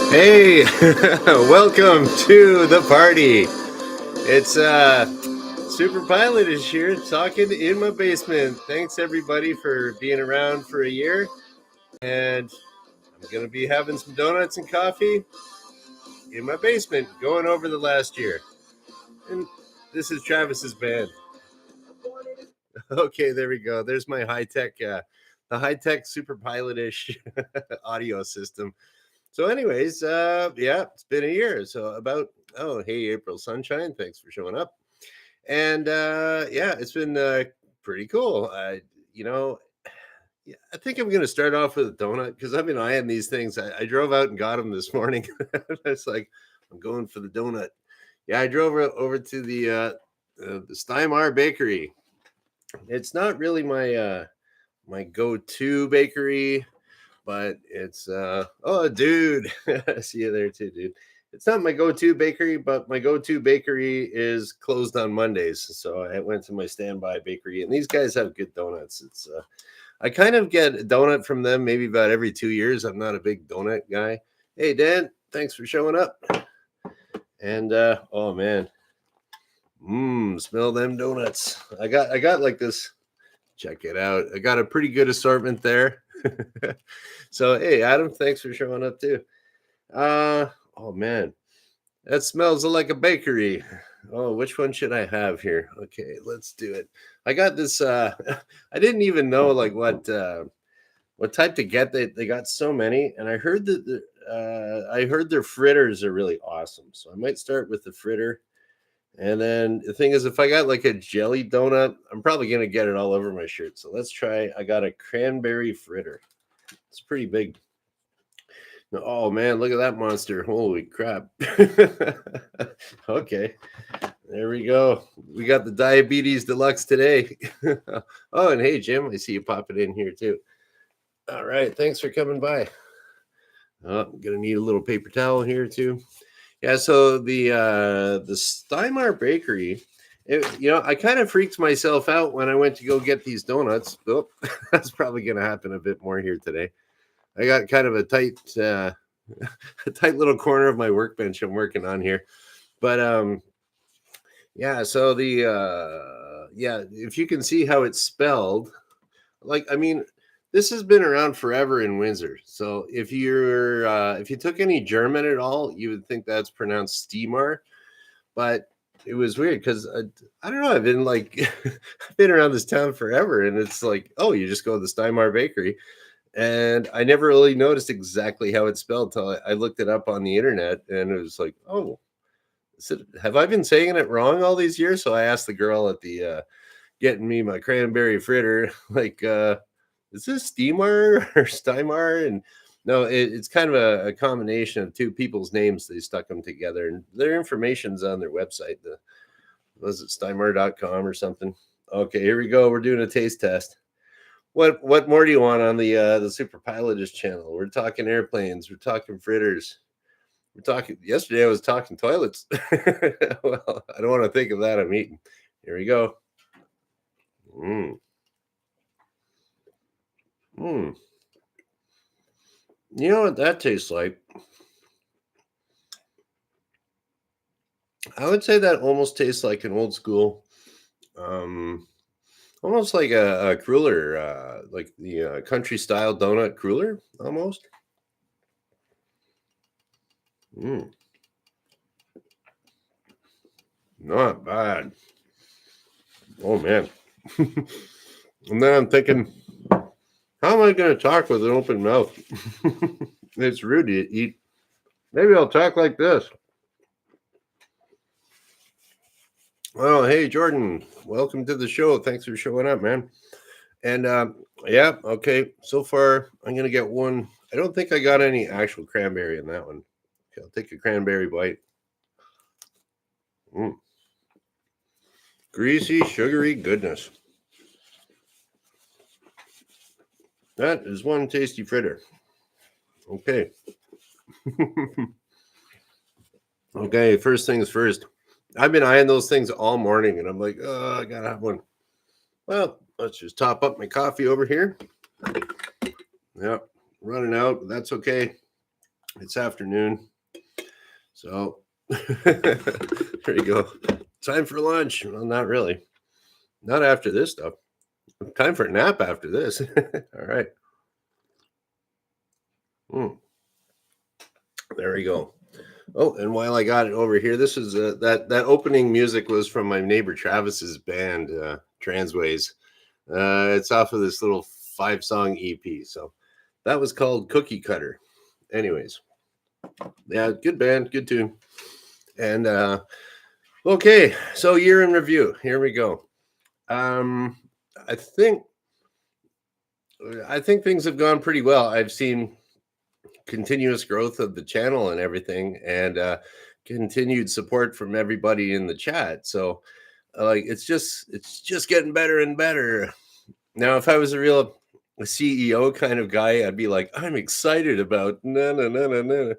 Hey, welcome to the party. It's Super Pilot is here talking in my basement. Thanks everybody for being around for a year. And I'm gonna be having some donuts and coffee in my basement, going over the last year. And this is Travis's band. Okay, there we go. There's my the high tech super pilotish audio system. So, anyways, yeah, it's been a year. So about hey, April Sunshine, thanks for showing up. And yeah, it's been pretty cool. You know, yeah, I think I'm gonna start off with a donut because I've been eyeing these things. I drove out and got them this morning. It's like I'm going for the donut. Yeah, I drove over to the Stiemar Bakery. It's not really my go-to bakery, but it's oh dude, I see you there too, dude. It's not my go-to bakery, but my go-to bakery is closed on Mondays. So I went to my standby bakery, and these guys have good donuts. It's I kind of get a donut from them maybe about every 2 years. I'm not a big donut guy. Hey Dan, thanks for showing up. And oh man, smell them donuts. I got like this. Check it out. I got a pretty good assortment there. So hey Adam, thanks for showing up too. Oh man, that smells like a bakery. Oh, which one should I have here? Okay, let's do it. I got this I didn't even know like what type to get. They got so many, and I heard their fritters are really awesome. So I might start with the fritter. And then the thing is, if I got like a jelly donut, I'm probably gonna get it all over my shirt. So let's try. I got a cranberry fritter. It's pretty big. Oh man, look at that monster. Holy crap. Okay, there we go. We got the diabetes deluxe today. Oh, and hey, Jim, I see you popping in here too. All right, thanks for coming by. Oh, I'm gonna need a little paper towel here too. Yeah, so the Steinmar Bakery, I kind of freaked myself out when I went to go get these donuts. Oh, that's probably gonna happen a bit more here today. I got kind of a tight a tight little corner of my workbench I'm working on here. But yeah, so the yeah, if you can see how it's spelled, like I mean, this has been around forever in Windsor. So if you took any German at all, you would think that's pronounced Stiemar, but it was weird because I don't know. I've been like I've been around this town forever, and it's like, oh, you just go to the Steinmar Bakery, and I never really noticed exactly how it's spelled till I looked it up on the internet, and it was like, oh, have I been saying it wrong all these years? So I asked the girl at the getting me my cranberry fritter, like, is this Steamar or Steinmar? And no, it's kind of a combination of two people's names. They stuck them together, and their information's on their website. Was it Steinmar.com or something? Okay, here we go. We're doing a taste test. What more do you want on the Super Pilotist channel? We're talking airplanes. We're talking fritters. We're talking. Yesterday, I was talking toilets. Well, I don't want to think of that. I'm eating. Here we go. Mm. Mm. You know what that tastes like? I would say that almost tastes like an old school, um, almost like a cruller, like the country style donut cruller, almost. Mm, not bad. Oh man. And then I'm thinking, how am I going to talk with an open mouth? It's rude to eat. Maybe I'll talk like this. Well, hey Jordan, welcome to the show. Thanks for showing up, man. And yeah, okay. So far, I'm gonna get one. I don't think I got any actual cranberry in that one. Okay, I'll take a cranberry bite. Mm. Greasy, sugary goodness. That is one tasty fritter. Okay. Okay, first things first. I've been eyeing those things all morning, and I'm like, oh, I gotta have one. Well, let's just top up my coffee over here. Yep, running out, but that's okay. It's afternoon. So there you go. Time for lunch. Well, not really. Not after this stuff. Time for a nap after this. All right. Mm, there we go. Oh, and while I got it over here, this is that opening music was from my neighbor Travis's band, Transways. It's off of this little 5-song EP. So that was called Cookie Cutter. Anyways, yeah, good band, good tune. And okay, so year in review. Here we go. Um, I think I think things have gone pretty well. I've seen continuous growth of the channel and everything, and continued support from everybody in the chat. So, like, it's just getting better and better. Now, if I was a CEO kind of guy, I'd be like, I'm excited about no, no, no, no, no.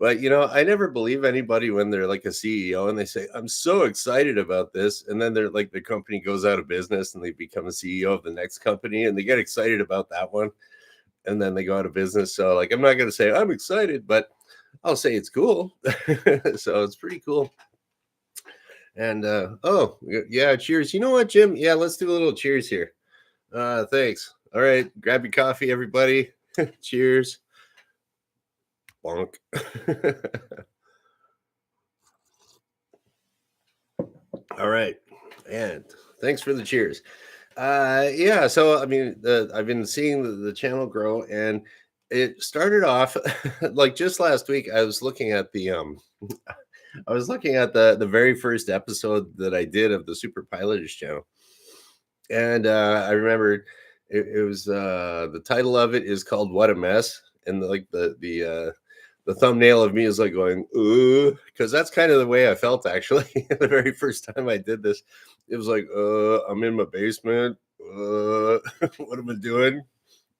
But I never believe anybody when they're like a CEO and they say, I'm so excited about this. And then they're like the company goes out of business and they become a CEO of the next company and they get excited about that one. And then they go out of business. So like I'm not gonna say I'm excited, but I'll say it's cool. So it's pretty cool. And yeah, cheers. You know what, Jim? Yeah, let's do a little cheers here. Thanks. All right, grab your coffee, everybody. Cheers. Bonk. All right. And thanks for the cheers. Yeah, so I mean, I've been seeing the channel grow, and it started off like just last week. I was looking at I was looking at the very first episode that I did of the Super Pilotish channel, and I remember it was the title of it is called "What a Mess," and the thumbnail of me is like going, ooh, because that's kind of the way I felt actually the very first time I did this. It was like, I'm in my basement. What am I doing?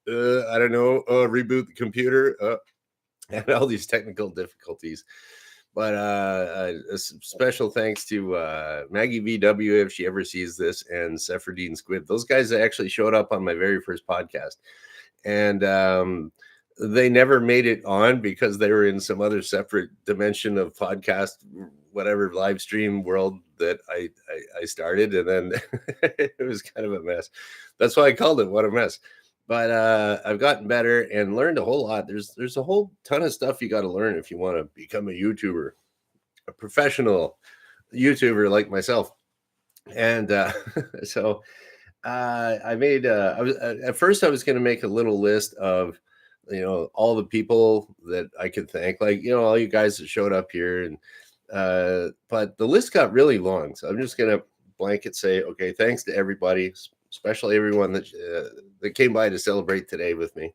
I don't know. Reboot the computer. And all these technical difficulties. But special thanks to Maggie VW if she ever sees this, and Sephardine Squid. Those guys actually showed up on my very first podcast. And they never made it on because they were in some other separate dimension of podcast, whatever live stream world that I started, and then it was kind of a mess. That's why I called it "What a Mess." But I've gotten better and learned a whole lot. There's a whole ton of stuff you got to learn if you want to become a YouTuber, a professional YouTuber like myself. And so I made. I was at first I was going to make a little list of all the people that I could thank, like all you guys that showed up here, and but the list got really long, so I'm just gonna blanket say, okay, thanks to everybody, especially everyone that came by to celebrate today with me.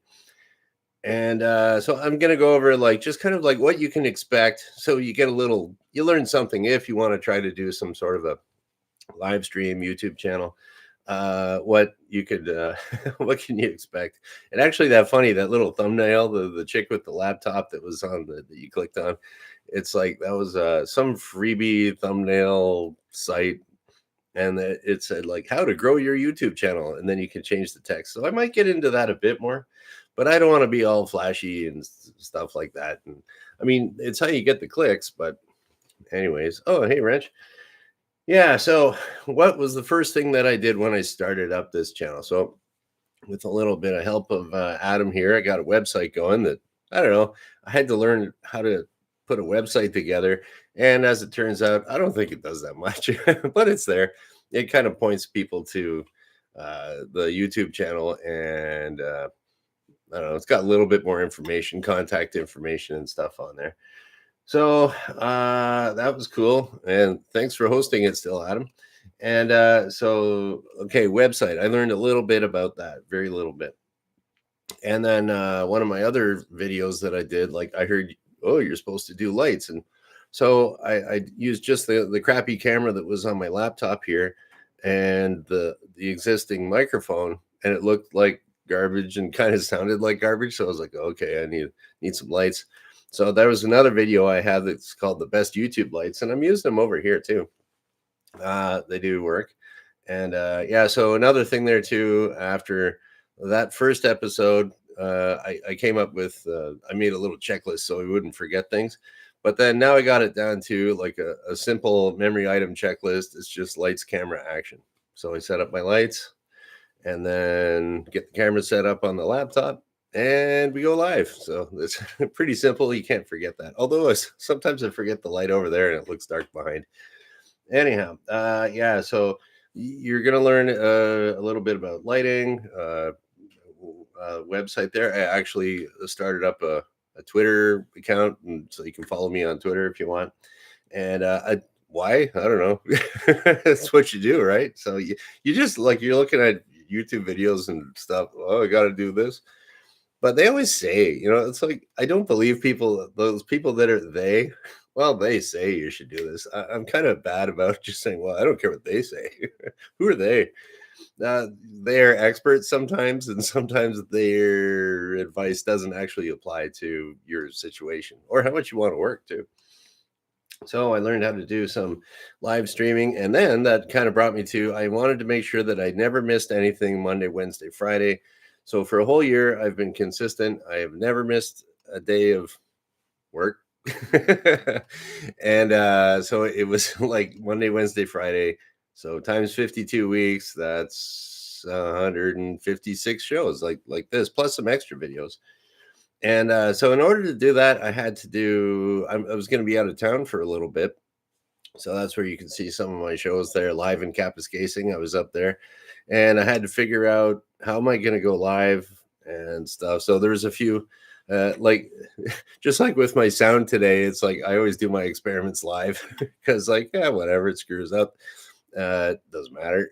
And so I'm gonna go over like just kind of like what you can expect, so you learn something if you want to try to do some sort of a live stream YouTube channel. What you could what can you expect? And actually that funny, that little thumbnail, the chick with the laptop that was on that you clicked on, it's like that was some freebie thumbnail site, and it said like how to grow your YouTube channel, and then you can change the text. So I might get into that a bit more, but I don't want to be all flashy and stuff like that. And I mean, it's how you get the clicks, but anyways. Oh, hey Wrench. Yeah, so what was the first thing that I did when I started up this channel? So, with a little bit of help of Adam here, I got a website going that I don't know. I had to learn how to put a website together. And as it turns out, I don't think it does that much, but it's there. It kind of points people to the YouTube channel, and I don't know, it's got a little bit more information, contact information, and stuff on there. So that was cool. And thanks for hosting it still, Adam. And so, okay, website. I learned a little bit about that, very little bit. And then one of my other videos that I did, like I heard, oh, you're supposed to do lights. And so I used just the crappy camera that was on my laptop here and the existing microphone, and it looked like garbage and kind of sounded like garbage. So I was like, okay, I need some lights. So there was another video I had that's called the best YouTube lights, and I'm using them over here too. They do work. And yeah, so another thing there too, after that first episode, I came up with I made a little checklist so I wouldn't forget things. But then now I got it down to like a simple memory item checklist. It's just lights, camera, action. So I set up my lights and then get the camera set up on the laptop and we go live. So it's pretty simple. You can't forget that. Although sometimes I forget the light over there and it looks dark behind. Anyhow, yeah. So you're gonna learn a little bit about lighting. Website there. I actually started up a Twitter account, and so you can follow me on Twitter if you want. And why? I don't know. That's what you do, right? So you just like you're looking at YouTube videos and stuff. Oh, I got to do this. But they always say, it's like I don't believe people. Those people that are they. Well, they say you should do this. I'm kind of bad about just saying, well, I don't care what they say. Who are they? They're experts sometimes, and sometimes their advice doesn't actually apply to your situation or how much you want to work too. So I learned how to do some live streaming, and then that kind of brought me to I wanted to make sure that I never missed anything Monday, Wednesday, Friday. So for a whole year, I've been consistent. I have never missed a day of work. And so it was like Monday, Wednesday, Friday. So times 52 weeks, that's 156 shows like this, plus some extra videos. And so in order to do that, I had to I was going to be out of town for a little bit. So that's where you can see some of my shows there live in Kapuskasing. I was up there and I had to figure out how am I going to go live and stuff. So there's a few like just like with my sound today, it's like I always do my experiments live because like yeah, whatever, it screws up. Doesn't matter.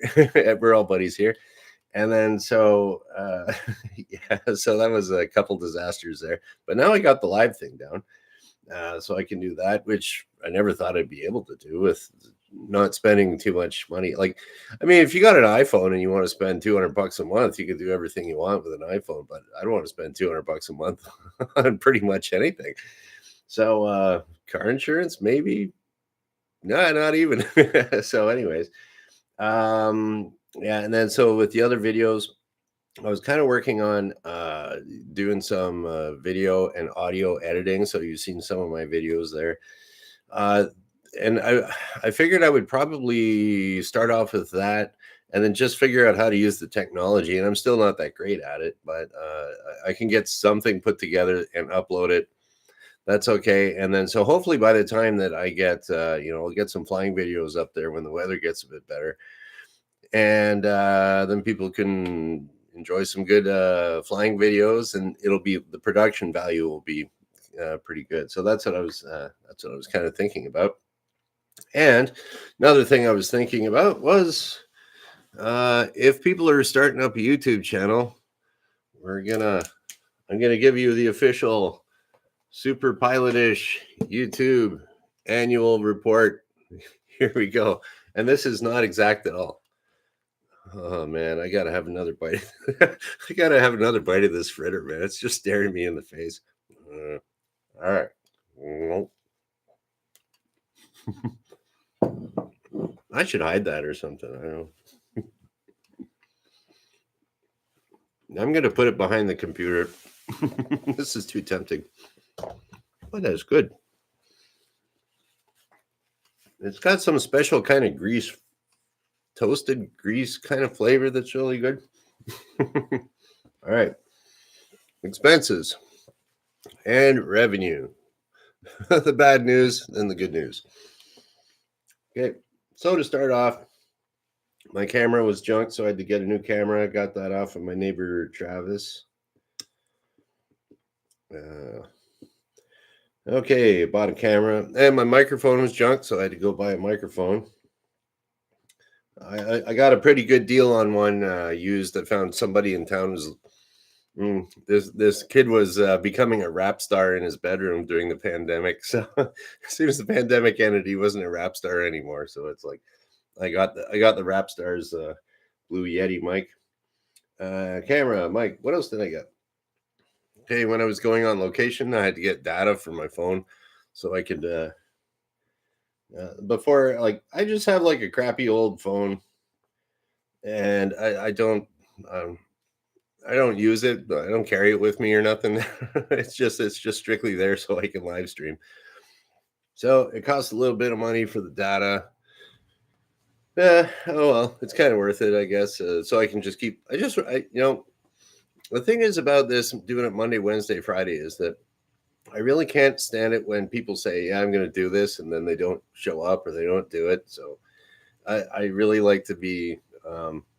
We're all buddies here. And then so yeah, so that was a couple disasters there. But now I got the live thing down. So I can do that, which I never thought I'd be able to do with not spending too much money. Like, I mean, if you got an iPhone and you want to spend $200 a month, you can do everything you want with an iPhone. But I don't want to spend $200 a month on pretty much anything. So, car insurance, maybe, no, not even. So, anyways, yeah, and then so with the other videos, I was kind of working on doing some video and audio editing. So you've seen some of my videos there. Uh, and I figured I would probably start off with that and then just figure out how to use the technology. And I'm still not that great at it, but I can get something put together and upload it. That's okay. And then so hopefully by the time that I get, I'll get some flying videos up there when the weather gets a bit better. And then people can enjoy some good flying videos, and the production value will be pretty good. So that's what I was kind of thinking about. And another thing I was thinking about was if people are starting up a YouTube channel, I'm gonna give you the official superpilotish YouTube annual report. Here we go. And this is not exact at all. Oh man, I gotta have another bite. I gotta have another bite of this fritter, man. It's just staring me in the face. All right. I should hide that or something. I don't know. I'm gonna put it behind the computer. This is too tempting. But that's good. It's got some special kind of grease, toasted grease kind of flavor that's really good. All right. Expenses and revenue. The bad news and the good news. Okay. So to start off, my camera was junk, so I had to get a new camera. I got that off of my neighbor Travis. Okay, bought a camera, and my microphone was junk, so I had to go buy a microphone. I got a pretty good deal on one used. I found somebody in town was this kid was becoming a rap star in his bedroom during the pandemic. So as soon as the pandemic ended, he wasn't a rap star anymore. So it's like I got the rap stars Blue Yeti mic, camera, mic. What else did I get? Okay, when I was going on location, I had to get data from my phone so I could before like I just have like a crappy old phone and I don't I don't use it. I don't carry it with me or nothing. It's just strictly there so I can live stream. So it costs a little bit of money for the data. Oh well, it's kind of worth it, I guess. So I can just keep. The thing is about this doing it Monday, Wednesday, Friday is that I really can't stand it when people say, "Yeah, I'm going to do this," and then they don't show up or they don't do it. So I really like to be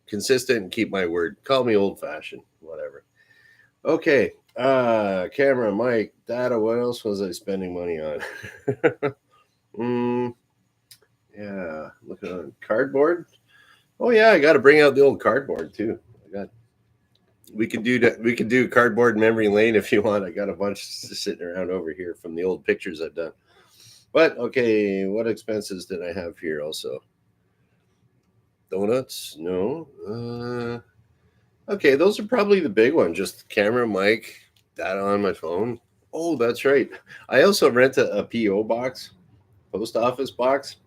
consistent and keep my word. Call me old fashioned, whatever. Okay. Camera, mic, data. What else was I spending money on? mm, yeah, looking on cardboard. Oh yeah, I got to bring out the old cardboard too. I got. We could do that. We could do cardboard memory lane if you want. I got a bunch sitting around over here from the old pictures I've done. But okay, what expenses did I have here also? Donuts? No. Okay, those are probably the big ones. Just camera, mic, data on my phone. Oh, that's right. I also rent a PO box, post office box.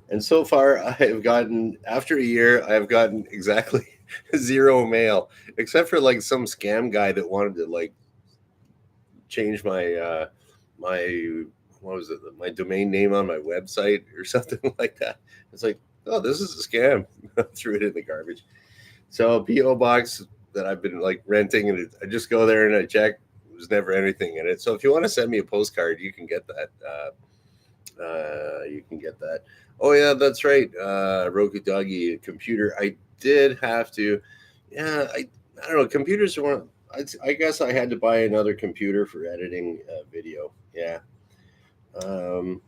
And so far, I have gotten, after a year, I have gotten exactly zero mail, except for like some scam guy that wanted to like change my what was it, my domain name on my website or something like that. It's like, oh, this is a scam. Threw it in the garbage. So PO box that I've been like renting, and I just go there and I check. There's never anything in it. So if you want to send me a postcard, you can get that. You can get that. Oh yeah, that's right. Roku Doggy computer. I did have to. Yeah, I don't know. Computers are one. I guess I had to buy another computer for editing video. Yeah. Um,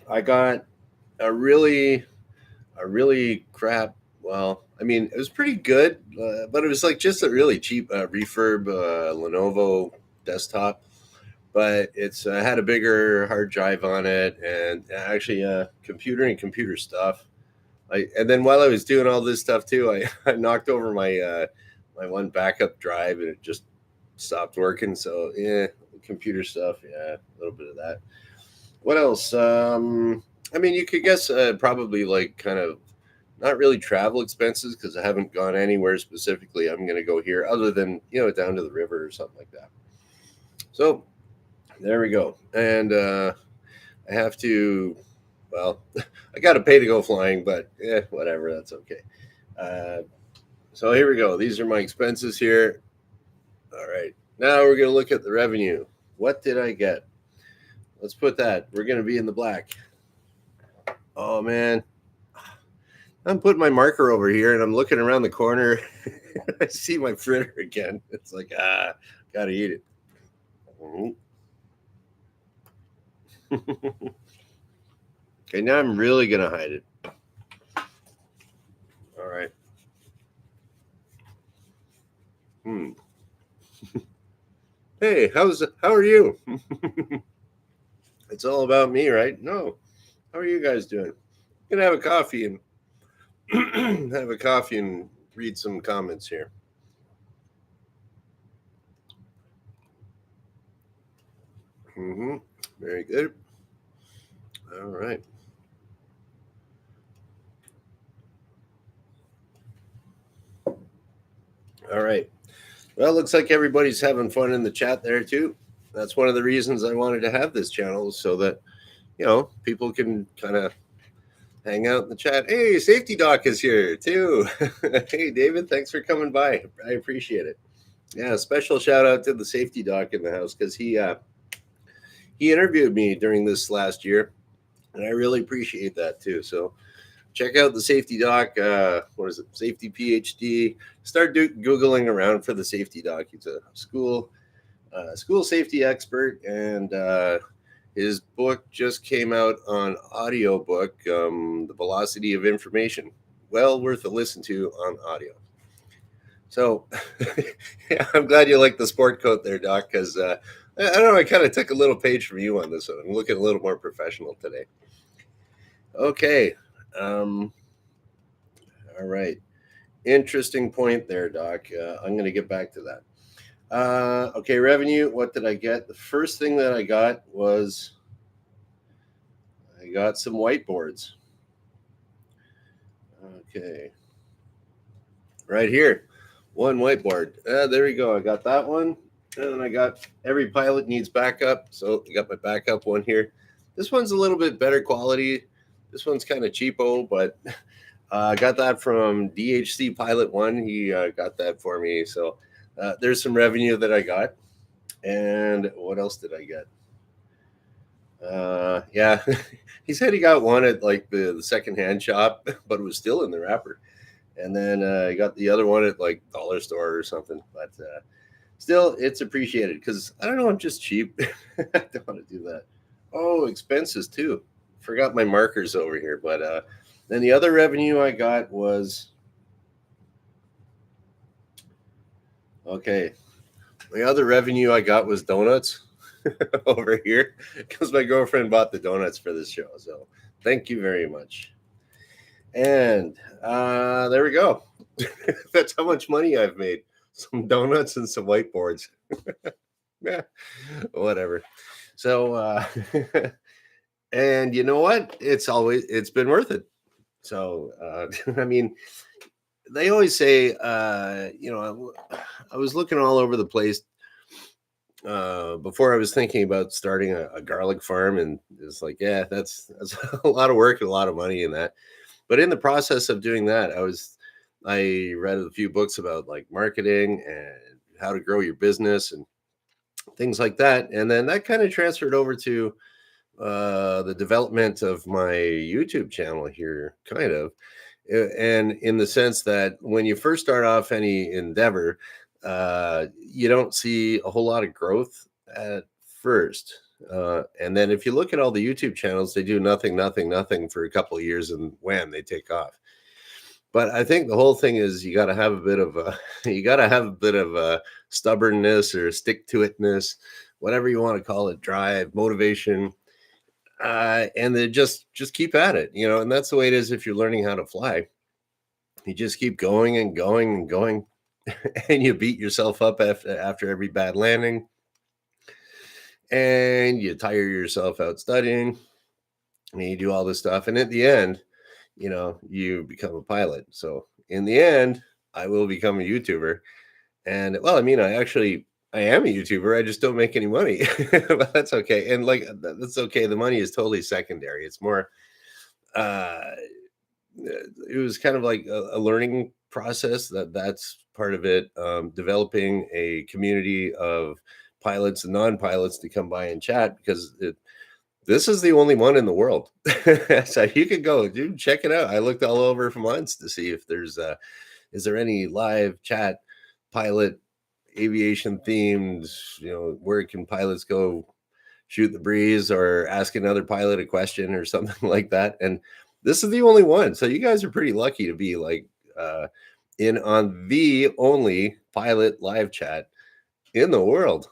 I got a really crap. Well, I mean, it was pretty good, but it was like just a really cheap refurb Lenovo desktop. But it's had a bigger hard drive on it, and actually computer and computer stuff. And then while I was doing all this stuff too, I knocked over my one backup drive, and it just stopped working. So yeah, computer stuff, yeah, a little bit of that. What else? I mean, you could guess probably like kind of not really travel expenses because I haven't gone anywhere specifically. I'm going to go here other than down to the river or something like that. So there we go. And I have to. Well, I got to pay to go flying, but whatever. That's okay. Uh, so here we go. These are my expenses here. All right. Now we're going to look at the revenue. What did I get? Let's put that. We're going to be in the black. Oh, man. I'm putting my marker over here and I'm looking around the corner. I see my fritter again. It's like, got to eat it. Okay, now I'm really going to hide it. All right. Hey, how are you? It's all about me, right? No. How are you guys doing? I'm gonna have a coffee and have a coffee and read some comments here. Very good. All right. All right. Well, it looks like everybody's having fun in the chat there too. That's one of the reasons I wanted to have this channel so that people can kind of hang out in the chat. Hey, Safety Doc is here too. Hey, David, thanks for coming by. I appreciate it. Yeah, special shout out to the Safety Doc in the house because he interviewed me during this last year, and I really appreciate that too. So check out the Safety Doc. What is it? Safety PhD. Start googling around for the Safety Doc. He's a school safety expert, and his book just came out on audiobook, The Velocity of Information. Well worth a listen to on audio. So yeah, I'm glad you like the sport coat there, Doc, because I don't know, I kind of took a little page from you on this one. I'm looking a little more professional today. Okay. All right. Interesting point there, Doc. I'm going to get back to that. Okay, revenue. What did I get? The first thing that I got was I got some whiteboards. Okay. Right here. one whiteboard. There we go. I got that one. And then I got every pilot needs backup. So I got my backup one here. This one's a little bit better quality. This one's kind of cheapo, but I got that from DHC Pilot One. He got that for me. So there's some revenue that I got. And what else did I get? Yeah, he said he got one at like the secondhand shop, but it was still in the wrapper. And then I got the other one at like dollar store or something. But still, it's appreciated because I don't know, I'm just cheap. I don't want to do that. Oh, expenses too. Forgot my markers over here. But then the other revenue I got was okay. The other revenue I got was donuts over here because my girlfriend bought the donuts for this show. So thank you very much. And there we go. That's how much money I've made. Some donuts and some whiteboards. Yeah, whatever. So, and you know what? It's been worth it. So, I mean, they always say, I was looking all over the place before I was thinking about starting a garlic farm, and it's like, yeah, that's a lot of work and a lot of money in that. But in the process of doing that, I read a few books about like marketing and how to grow your business and things like that, and then that kind of transferred over to the development of my YouTube channel here, kind of. And in the sense that when you first start off any endeavor, you don't see a whole lot of growth at first. And then if you look at all the YouTube channels, they do nothing, nothing, nothing for a couple of years, and wham, they take off. But I think the whole thing is you got to have a bit of a you got to have a bit of a stubbornness or stick to itness, whatever you want to call it, drive, motivation, and then just keep at it, and that's the way it is if you're learning how to fly. You just keep going and going and going, and you beat yourself up after every bad landing, and you tire yourself out studying, and you do all this stuff, and at the end, you become a pilot. So in the end, I will become a YouTuber. And well, I mean, I am a YouTuber. I just don't make any money, but that's okay. And like that's okay. The money is totally secondary. It's more. Uh, it was kind of like a learning process. That's part of it. Developing a community of pilots and non-pilots to come by and chat because this is the only one in the world. So you could go, dude, check it out. I looked all over for months to see if is there any live chat pilot aviation themed, where can pilots go shoot the breeze or ask another pilot a question or something like that. And this is the only one. So you guys are pretty lucky to be like in on the only pilot live chat in the world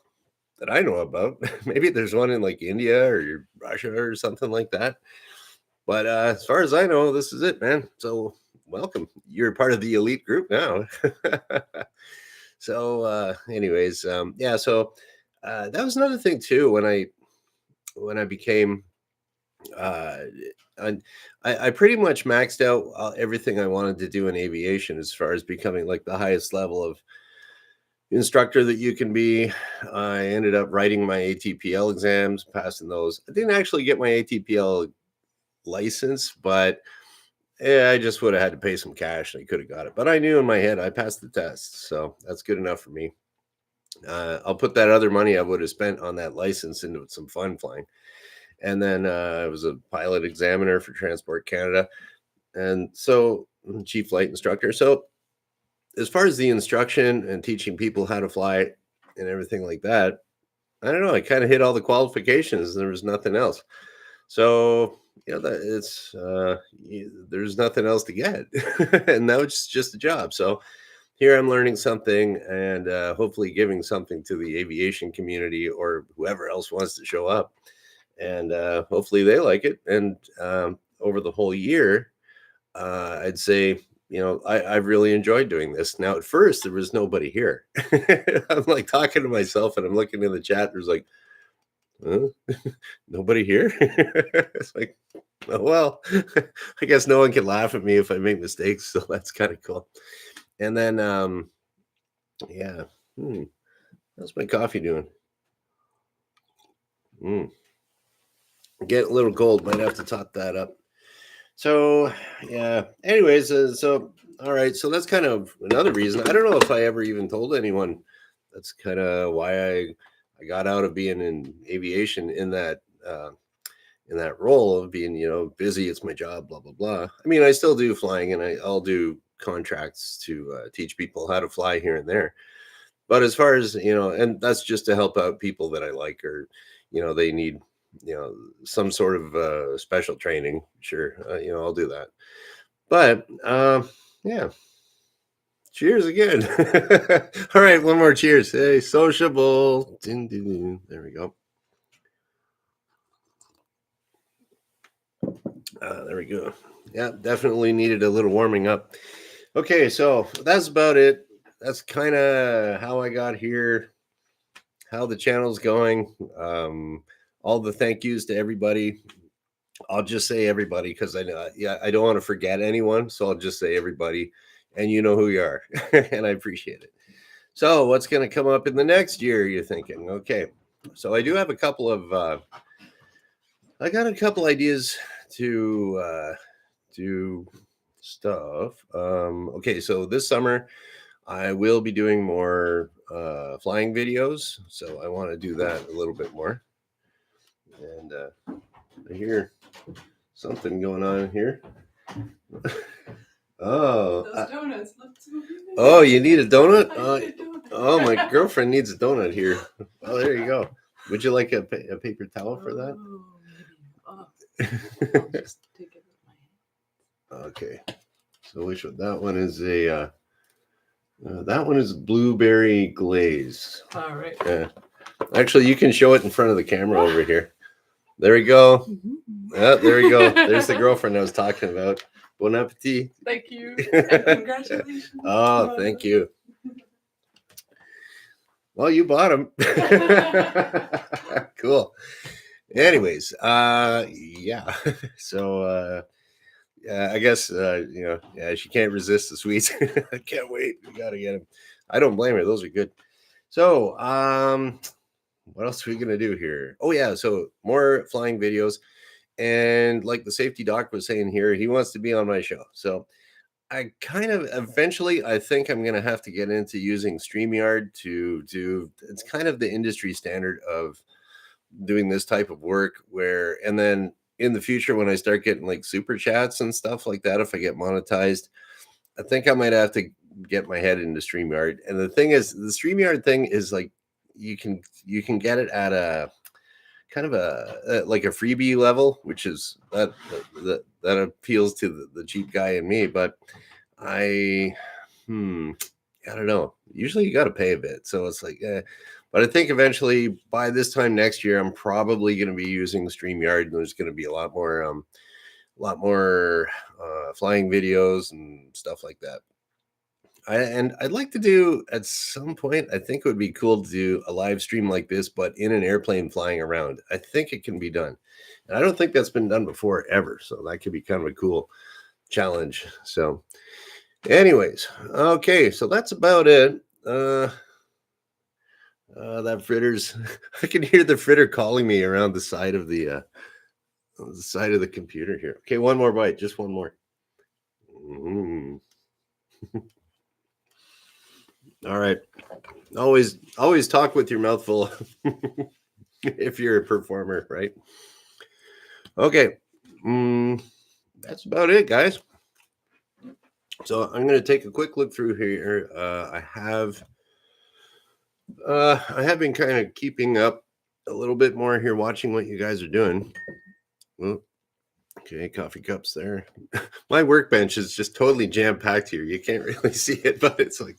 that I know about. Maybe there's one in like India or Russia or something like that. But as far as I know, this is it, man. So welcome. You're part of the elite group now. So, anyways, yeah. So that was another thing too. When I became, uh, I, I pretty much maxed out everything I wanted to do in aviation as far as becoming like the highest level of instructor that you can be. I ended up writing my ATPL exams, passing those. I didn't actually get my ATPL license, but I just would have had to pay some cash and I could have got it. But I knew in my head I passed the test, so that's good enough for me. I'll put that other money I would have spent on that license into some fun flying. And then I was a pilot examiner for Transport Canada, and so chief flight instructor. So as far as the instruction and teaching people how to fly and everything like that, I don't know. I kind of hit all the qualifications. And there was nothing else. So that there's nothing else to get, and now it's just a job. So here I'm learning something and hopefully giving something to the aviation community or whoever else wants to show up, and hopefully they like it. And over the whole year, I'd say I've really enjoyed doing this. Now at first there was nobody here. I'm like talking to myself and I'm looking in the chat. There's like, huh? Nobody here. It's like, oh, well, I guess no one can laugh at me if I make mistakes, so that's kind of cool. And then Yeah. How's my coffee doing? Mm. Get a little cold. Might have to top that up. So, yeah. Anyways, so all right. So that's kind of another reason. I don't know if I ever even told anyone. That's kind of why I got out of being in aviation in that role of being busy. It's my job. Blah blah blah. I mean, I still do flying, and I'll do contracts to teach people how to fly here and there. But as far as and that's just to help out people that I like, or they need you know some sort of special training. Sure, I'll do that. But yeah, cheers again. All right, one more cheers. Hey, sociable. Ding, ding, ding. There we go. There we go. Yeah, definitely needed a little warming up. Okay, so that's about it. That's kind of how I got here, how the channel's going. All the thank yous to everybody. I'll just say everybody because I know, yeah, I don't want to forget anyone. So I'll just say everybody, and you know who you are, and I appreciate it. So, what's going to come up in the next year? You're thinking, okay. So I do have a couple of, I got a couple ideas to do stuff. Okay, so this summer I will be doing more flying videos. So I want to do that a little bit more. And I hear something going on here. Oh, those donuts look so good. Oh, you need a donut? I need a donut. Oh, my girlfriend needs a donut here. Oh, there you go. Would you like a paper towel for that? Oh, maybe. Oh, I'll just take it with my hand. Okay. So which one? That one is that one is blueberry glaze. All right. Yeah. Actually, you can show it in front of the camera over here. There we go. Yeah, there we go. There's the girlfriend I was talking about. Bon appetit. Thank you. And congratulations. Oh, thank you. Well, you bought them. Cool. Anyways, yeah. So I guess yeah, she can't resist the sweets. I can't wait. We gotta get them. I don't blame her. Those are good. So, what else are we gonna do here? Oh yeah, so more flying videos, and like the safety doc was saying here, he wants to be on my show. So I kind of eventually, I think I'm gonna have to get into using StreamYard to do. It's kind of the industry standard of doing this type of work. Where and then in the future, when I start getting like super chats and stuff like that, if I get monetized, I think I might have to get my head into StreamYard. And the thing is, the StreamYard thing is like you can get it at a kind of like a freebie level, which is that appeals to the cheap guy in me. But I I don't know. Usually you got to pay a bit, so it's like, but I think eventually by this time next year, I'm probably going to be using StreamYard, and there's going to be a lot more flying videos and stuff like that. And I'd like to do at some point. I think it would be cool to do a live stream like this, but in an airplane flying around. I think it can be done, and I don't think that's been done before ever. So that could be kind of a cool challenge. So, anyways, okay, so that's about it. That fritter's. I can hear the fritter calling me around the side of the computer here. Okay, one more bite, just one more. All right. Always talk with your mouth full if you're a performer, right? Okay. That's about it, guys. So I'm going to take a quick look through here. I have been kind of keeping up a little bit more here, watching what you guys are doing. Well, okay, coffee cups there. My workbench is just totally jam-packed here. You can't really see it, but it's like,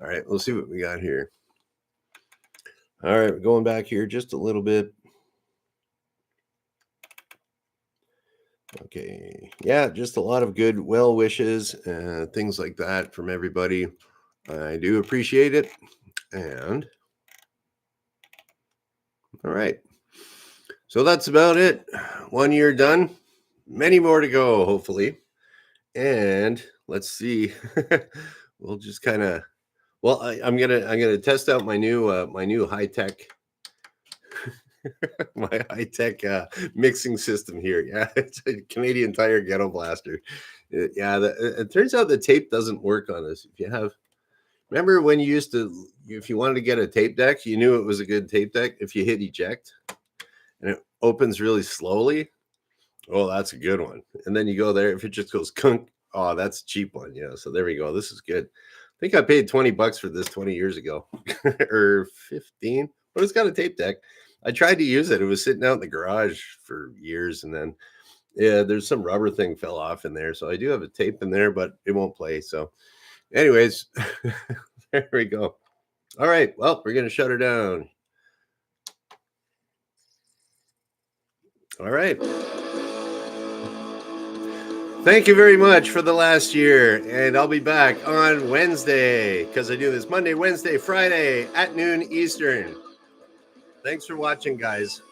All right, we'll see what we got here. All right, we're going back here just a little bit. Okay, yeah, just a lot of good well wishes and things like that from everybody. I do appreciate it. And all right, so that's about it. 1 year done, many more to go, hopefully. And let's see, we'll just kind of Well, I'm gonna test out my new high tech my high tech mixing system here. Yeah, it's a Canadian Tire Ghetto Blaster. Yeah, it turns out the tape doesn't work on this. If you have, remember when you used to, if you wanted to get a tape deck, you knew it was a good tape deck if you hit eject and it opens really slowly. Oh, that's a good one. And then you go there. If it just goes kunk, oh, that's a cheap one. Yeah. So there we go. This is good. I think I paid $20 for this 20 years ago or 15, but it's got a tape deck. I tried to use it. It was sitting out in the garage for years. And then, yeah, there's some rubber thing fell off in there. So I do have a tape in there, but it won't play. So, anyways, there we go. All right. Well, we're going to shut her down. All right. Thank you very much for the last year. And I'll be back on Wednesday because I do this Monday, Wednesday, Friday at noon Eastern. Thanks for watching, guys.